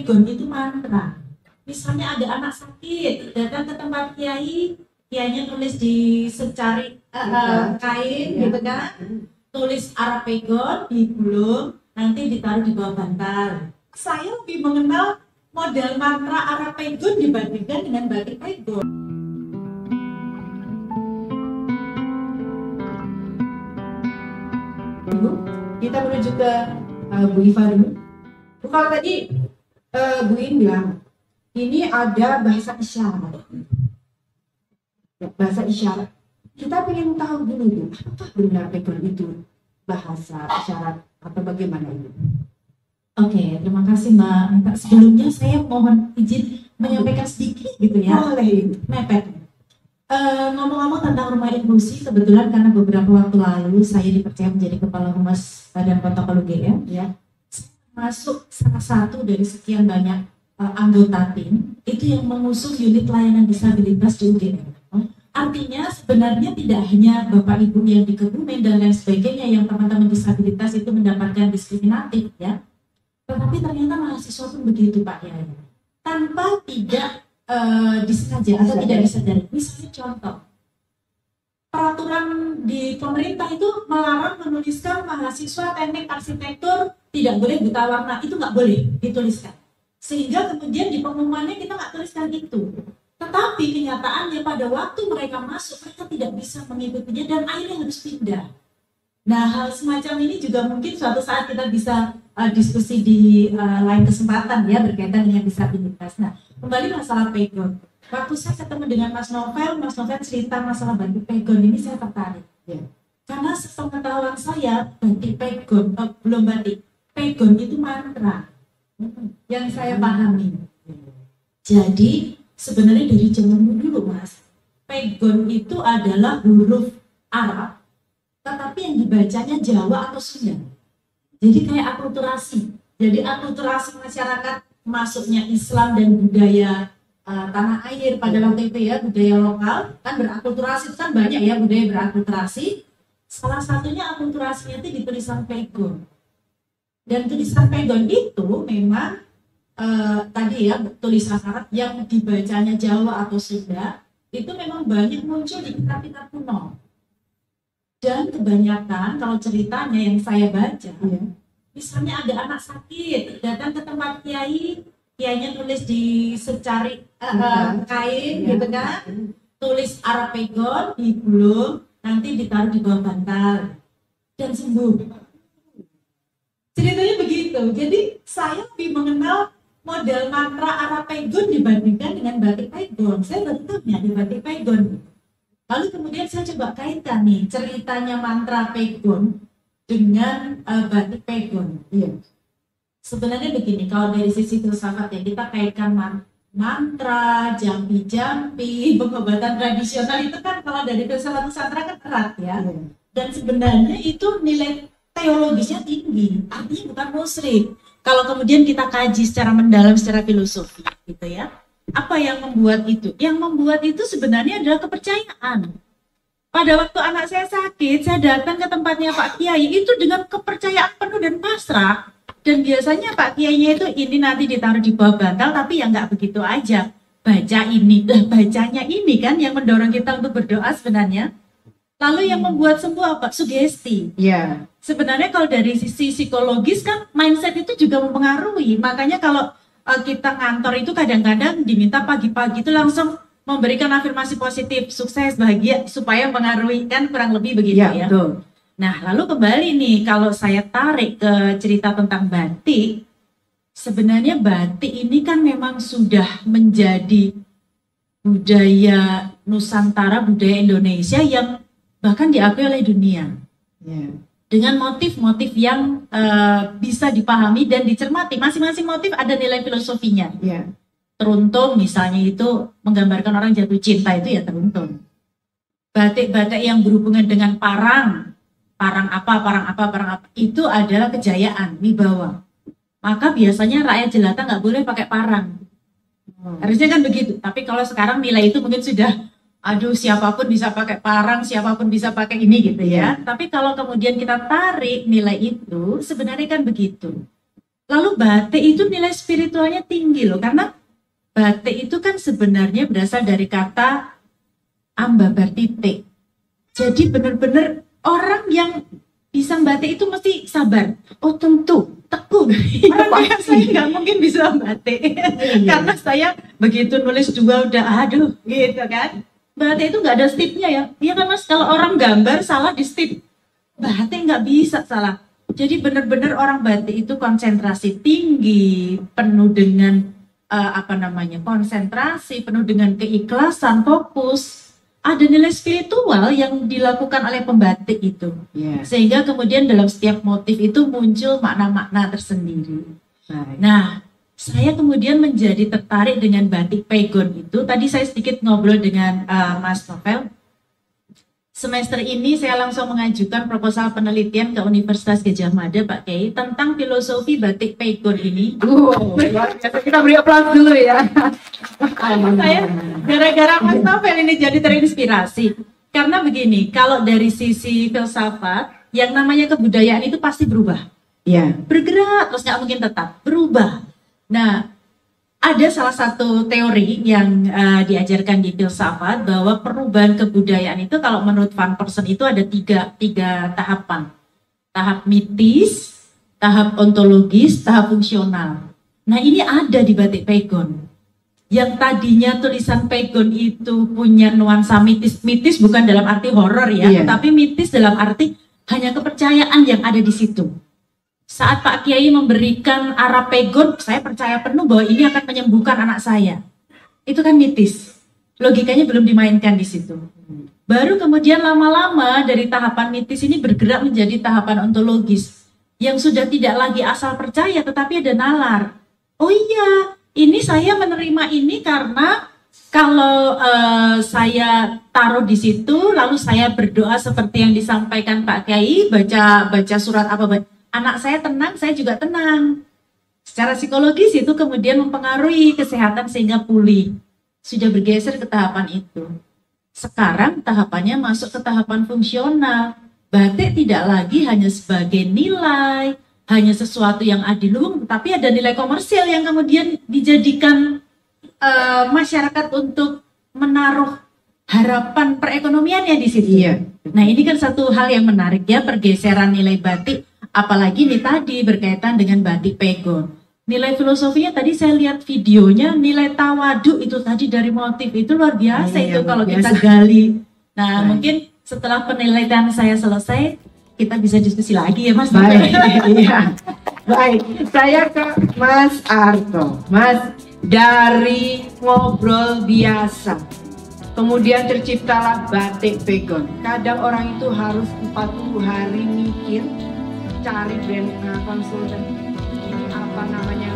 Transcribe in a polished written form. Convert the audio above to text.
pegon itu mantra. Misalnya ada anak sakit, datang ke tempat kiai, kiainya tulis di secari kain gitu kan, tulis Arab pegon, digulung, nanti ditaruh di bawah bantal. Saya lebih mengenal model mantra Arab pegon dibandingkan dengan batik pegon. Kita menuju ke Bu Iva dulu. Bu, kalau tadi Bu In bilang ini ada bahasa isyarat. Bahasa isyarat. Kita ingin tahu dulu ya, apakah benar pegon itu bahasa isyarat atau bagaimana itu? Oke, terima kasih Mbak. Sebelumnya saya mohon izin menyampaikan sedikit gitu ya. Boleh. Mepet. Ngomong-ngomong tentang rumah inklusi, kebetulan karena beberapa waktu lalu saya dipercaya menjadi kepala humas Badan Protokol UGM, ya, masuk salah satu dari sekian banyak anggota tim itu yang mengusung unit layanan disabilitas di UGM. Artinya sebenarnya tidak hanya Bapak Ibu yang di Kebumen dan lain sebagainya yang teman-teman disabilitas itu mendapatkan diskriminatif, ya, tetapi ternyata mahasiswa pun begitu Pak, ya, tanpa tidak disengaja atau tidak disadari. Misalnya contoh, peraturan di pemerintah itu melarang menuliskan mahasiswa teknik arsitektur tidak boleh buta warna, itu nggak boleh dituliskan. Sehingga kemudian di pengumumannya kita nggak tuliskan itu. Tetapi kenyataannya pada waktu mereka masuk, mereka tidak bisa mengikutinya dan akhirnya harus pindah. Nah, hal semacam ini juga mungkin suatu saat kita bisa diskusi di lain kesempatan ya berkaitan dengan disabilitas. Nah, kembali masalah pegon. Waktu saya ketemu dengan Mas Novel cerita masalah batik pegon ini saya tertarik. Ya. Karena sepengetahuan saya batik pegon, belum batik, pegon itu mantra yang saya pahami. Jadi sebenarnya dari zaman dulu Mas, pegon itu adalah huruf Arab, tetapi yang dibacanya Jawa atau Sunda. Jadi kayak akulturasi. Jadi akulturasi masyarakat masuknya Islam dan budaya tanah air pada waktu itu ya, budaya lokal kan berakulturasi itu kan banyak ya budaya berakulturasi. Salah satunya akulturasinya itu di tulisan pegon. Dan tulisan pegon itu memang tadi ya tulisan Arab yang dibacanya Jawa atau Sunda itu memang banyak muncul di kitab-kitab kuno. Dan kebanyakan kalau ceritanya yang saya baca, misalnya ada anak sakit, datang ke tempat kiai, kiainya tulis di secari kain gitu kan, tulis Arab pegon, digulung, nanti ditaruh di bawah bantal dan sembuh. Ceritanya begitu. Jadi saya lebih mengenal model mantra Arab pegon dibandingkan dengan batik pegon. Saya baru tahu nih ada batik pegon. Lalu kemudian saya coba kaitkan nih ceritanya mantra pegon dengan batik pegon. Iya. Sebenarnya begini, kalau dari sisi filsafat ya kita kaitkan mantra, jampi-jampi, pengobatan tradisional itu kan kalau dari filsafat Nusantara kan erat ya. Dan sebenarnya itu nilai teologisnya tinggi, artinya bukan musyrik. Kalau kemudian kita kaji secara mendalam, secara filosofi gitu ya. Apa yang membuat itu? Yang membuat itu sebenarnya adalah kepercayaan. Pada waktu anak saya sakit, saya datang ke tempatnya Pak Kiai itu dengan kepercayaan penuh dan pasrah. Dan biasanya Pak Kiainya itu ini nanti ditaruh di bawah bantal, tapi ya nggak begitu aja. Baca ini, bacanya ini kan yang mendorong kita untuk berdoa sebenarnya. Lalu yang membuat sembuh apa? Sugesti. Ya. Sebenarnya kalau dari sisi psikologis kan mindset itu juga mempengaruhi. Makanya kalau kita ngantor itu kadang-kadang diminta pagi-pagi itu langsung memberikan afirmasi positif, sukses, bahagia, supaya mengaruhi kan kurang lebih begitu ya. Betul. Nah lalu kembali nih kalau saya tarik ke cerita tentang batik, sebenarnya batik ini kan memang sudah menjadi budaya Nusantara, budaya Indonesia yang bahkan diakui oleh dunia. Yeah. Dengan motif-motif yang bisa dipahami dan dicermati. Masing-masing motif ada nilai filosofinya. Yeah. Teruntung misalnya itu menggambarkan orang jatuh cinta, itu ya teruntung. Batik-batik yang berhubungan dengan parang apa, itu adalah kejayaan, wibawa. Maka biasanya rakyat jelata nggak boleh pakai parang. Harusnya kan begitu. Tapi kalau sekarang nilai itu mungkin sudah aduh siapapun bisa pakai parang, siapapun bisa pakai ini gitu ya. Tapi kalau kemudian kita tarik nilai itu, sebenarnya kan begitu. Lalu batik itu nilai spiritualnya tinggi loh, karena batik itu kan sebenarnya berasal dari kata ambabar titik. Jadi benar-benar orang yang bisa batik itu mesti sabar. Oh tentu, tekun. Karena saya nggak mungkin bisa batik. Karena saya begitu nulis dua udah aduh gitu kan. Batik itu nggak ada stipnya ya. Iya kan Mas, kalau orang gambar salah di stip. Batik nggak bisa salah. Jadi benar-benar orang batik itu konsentrasi tinggi, penuh dengan konsentrasi, penuh dengan keikhlasan, fokus. Ada nilai spiritual yang dilakukan oleh pembatik itu. Sehingga kemudian dalam setiap motif itu muncul makna-makna tersendiri. Nah, saya kemudian menjadi tertarik dengan batik Pegon itu. Tadi saya sedikit ngobrol dengan Mas Novel. Semester ini saya langsung mengajukan proposal penelitian ke Universitas Gadjah Mada, Pak Kiai, tentang filosofi batik Pegon ini. Luar biasa, kita beri aplaus dulu ya. Saya gara-gara Mas Novel ini jadi terinspirasi. Karena begini, kalau dari sisi filsafat, yang namanya kebudayaan itu pasti berubah. Iya. Bergerak, terus nggak mungkin tetap, berubah. Nah, ada salah satu teori yang diajarkan di filsafat bahwa perubahan kebudayaan itu kalau menurut Van Persson itu ada tiga tahapan. Tahap mitis, tahap ontologis, tahap fungsional. Nah ini ada di batik Pegon. Yang tadinya tulisan Pegon itu punya nuansa mitis bukan dalam arti horor ya, tapi mitis dalam arti hanya kepercayaan yang ada di situ. Saat Pak Kiai memberikan arah Pegon, saya percaya penuh bahwa ini akan menyembuhkan anak saya. Itu kan mitis. Logikanya belum dimainkan di situ. Baru kemudian lama-lama dari tahapan mitis ini bergerak menjadi tahapan ontologis. Yang sudah tidak lagi asal percaya tetapi ada nalar. Oh iya, ini saya menerima ini karena kalau saya taruh di situ, lalu saya berdoa seperti yang disampaikan Pak Kiai, baca surat apa, anak saya tenang, saya juga tenang. Secara psikologis itu kemudian mempengaruhi kesehatan sehingga pulih. Sudah bergeser ke tahapan itu. Sekarang tahapannya masuk ke tahapan fungsional. Batik tidak lagi hanya sebagai nilai, hanya sesuatu yang adiluhung, tapi ada nilai komersial yang kemudian dijadikan masyarakat untuk menaruh harapan perekonomiannya di situ. Nah ini kan satu hal yang menarik ya, pergeseran nilai batik. Apalagi nih tadi berkaitan dengan batik Pegon. Nilai filosofinya tadi saya lihat videonya, nilai tawadu itu tadi dari motif itu luar biasa itu kalau kita gali. Nah mungkin setelah penelitian saya selesai, kita bisa diskusi lagi ya Mas. Baik, baik. Saya ke Mas Arto. Mas, dari ngobrol biasa, kemudian terciptalah batik Pegon. Kadang orang itu harus 40 hari mikir, cari brand konsultan, ini apa namanya